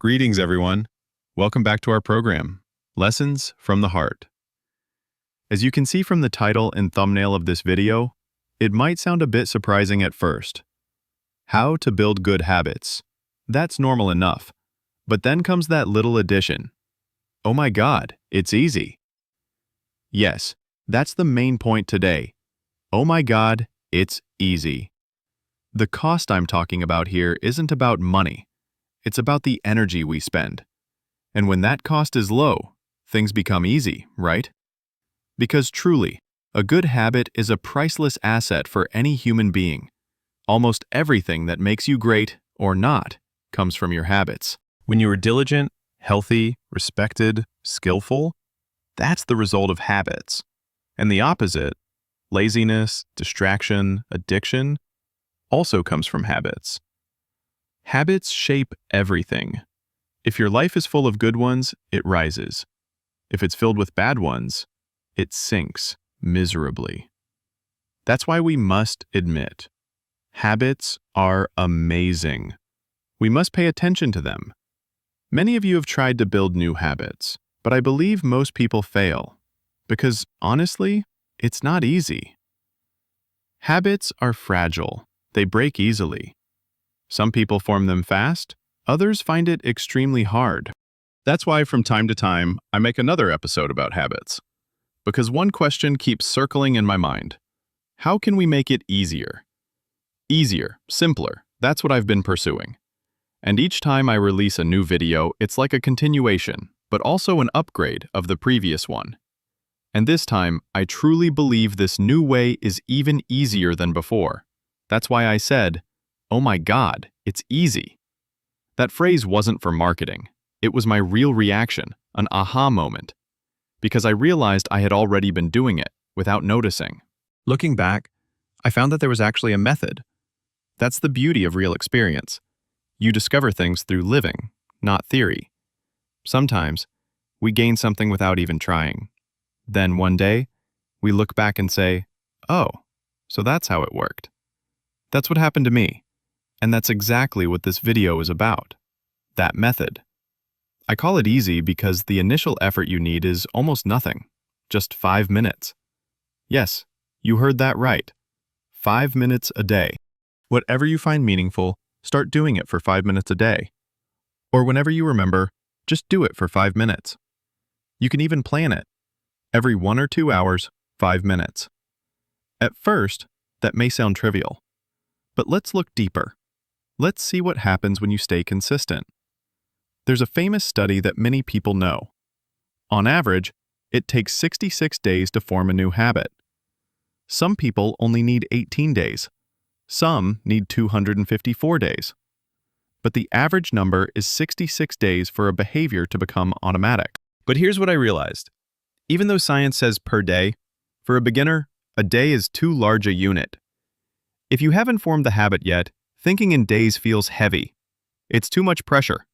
Greetings, everyone. Welcome back to our program, Lessons from the Heart. As you can see from the title and thumbnail of this video, it might sound a bit surprising at first. How to build good habits. That's normal enough. But then comes that little addition. Oh my God, it's easy. Yes, that's the main point today. Oh my God, it's easy. The cost I'm talking about here isn't about money. It's about the energy we spend. And when that cost is low, things become easy, right? Because truly, a good habit is a priceless asset for any human being. Almost everything that makes you great or not comes from your habits. When you are diligent, healthy, respected, skillful, that's the result of habits. And the opposite, laziness, distraction, addiction, also comes from habits. Habits shape everything. If your life is full of good ones, it rises. If it's filled with bad ones, it sinks miserably. That's why we must admit, habits are amazing. We must pay attention to them. Many of you have tried to build new habits, but I believe most people fail. Because honestly, it's not easy. Habits are fragile. They break easily. Some people form them fast, others find it extremely hard. That's why from time to time, I make another episode about habits. Because one question keeps circling in my mind. How can we make it easier? Easier, simpler, that's what I've been pursuing. And each time I release a new video, it's like a continuation, but also an upgrade of the previous one. And this time, I truly believe this new way is even easier than before. That's why I said, oh my God, it's easy. That phrase wasn't for marketing. It was my real reaction, an aha moment. Because I realized I had already been doing it without noticing. Looking back, I found that there was actually a method. That's the beauty of real experience. You discover things through living, not theory. Sometimes, we gain something without even trying. Then one day, we look back and say, oh, so that's how it worked. That's what happened to me. And that's exactly what this video is about. That method. I call it easy because the initial effort you need is almost nothing. Just 5 minutes. Yes, you heard that right. 5 minutes a day. Whatever you find meaningful, start doing it for 5 minutes a day. Or whenever you remember, just do it for 5 minutes. You can even plan it. Every 1 or 2 hours, 5 minutes. At first, that may sound trivial. But let's look deeper. Let's see what happens when you stay consistent. There's a famous study that many people know. On average, it takes 66 days to form a new habit. Some people only need 18 days. Some need 254 days. But the average number is 66 days for a behavior to become automatic. But here's what I realized. Even though science says per day, for a beginner, a day is too large a unit. If you haven't formed the habit yet, thinking in days feels heavy. It's too much pressure.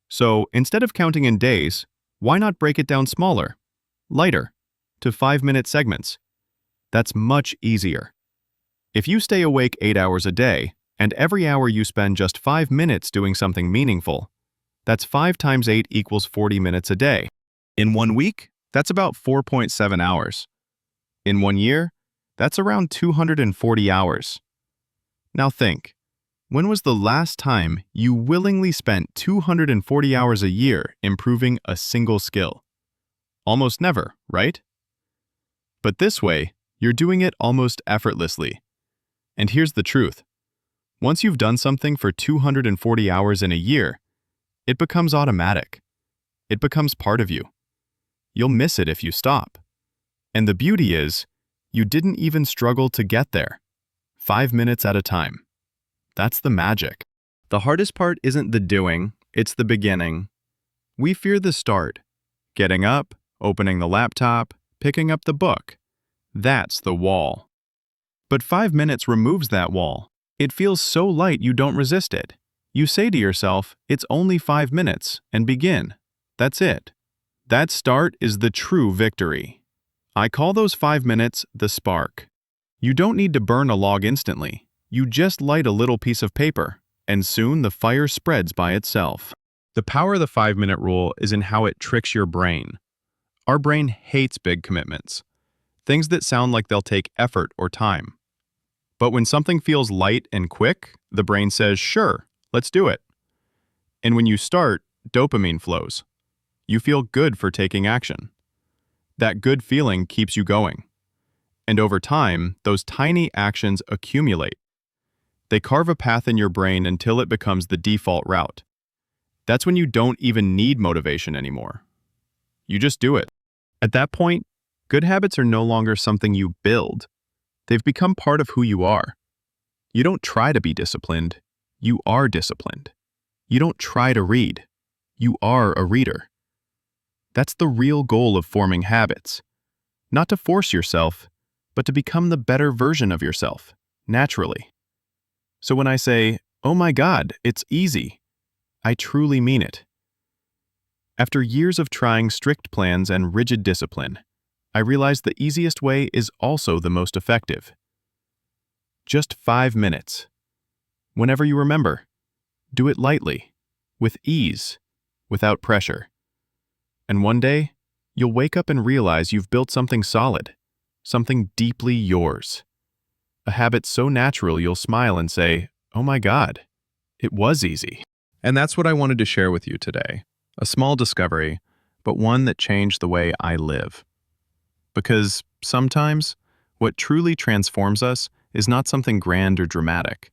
So instead of counting in days, why not break it down smaller, lighter, to 5-minute segments? That's much easier. If you stay awake 8 hours a day, and every hour you spend just 5 minutes doing something meaningful, that's 5 times 8 equals 40 minutes a day. In 1 week, that's about 4.7 hours. In 1 year, that's around 240 hours. Now think, when was the last time you willingly spent 240 hours a year improving a single skill? Almost never, right? But this way, you're doing it almost effortlessly. And here's the truth. Once you've done something for 240 hours in a year, it becomes automatic. It becomes part of you. You'll miss it if you stop. And the beauty is, you didn't even struggle to get there. 5 minutes at a time. That's the magic. The hardest part isn't the doing, it's the beginning. We fear the start. Getting up, opening the laptop, picking up the book. That's the wall. But 5 minutes removes that wall. It feels so light you don't resist it. You say to yourself, it's only 5 minutes, and begin. That's it. That start is the true victory. I call those 5 minutes the spark. You don't need to burn a log instantly. You just light a little piece of paper, and soon the fire spreads by itself. The power of the 5-minute rule is in how it tricks your brain. Our brain hates big commitments, things that sound like they'll take effort or time. But when something feels light and quick, the brain says, sure, let's do it. And when you start, dopamine flows. You feel good for taking action. That good feeling keeps you going. And over time, those tiny actions accumulate. They carve a path in your brain until it becomes the default route. That's when you don't even need motivation anymore. You just do it. At that point, good habits are no longer something you build. They've become part of who you are. You don't try to be disciplined. You are disciplined. You don't try to read. You are a reader. That's the real goal of forming habits. Not to force yourself, but to become the better version of yourself, naturally. So when I say, oh my God, it's easy, I truly mean it. After years of trying strict plans and rigid discipline, I realized the easiest way is also the most effective. Just 5 minutes. Whenever you remember, do it lightly, with ease, without pressure. And one day, you'll wake up and realize you've built something solid, something deeply yours. A habit so natural you'll smile and say, oh my God, it was easy. And that's what I wanted to share with you today. A small discovery, but one that changed the way I live. Because sometimes, what truly transforms us is not something grand or dramatic.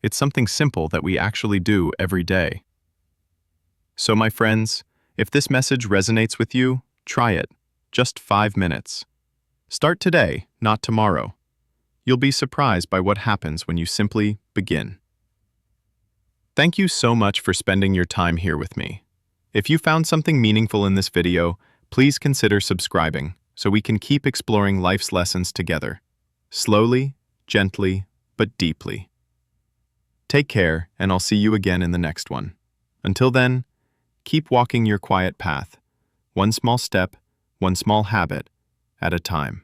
It's something simple that we actually do every day. So my friends, if this message resonates with you, try it. Just 5 minutes. Start today, not tomorrow. You'll be surprised by what happens when you simply begin. Thank you so much for spending your time here with me. If you found something meaningful in this video, please consider subscribing so we can keep exploring life's lessons together. Slowly, gently, but deeply. Take care, and I'll see you again in the next one. Until then, keep walking your quiet path, one small step, one small habit at a time.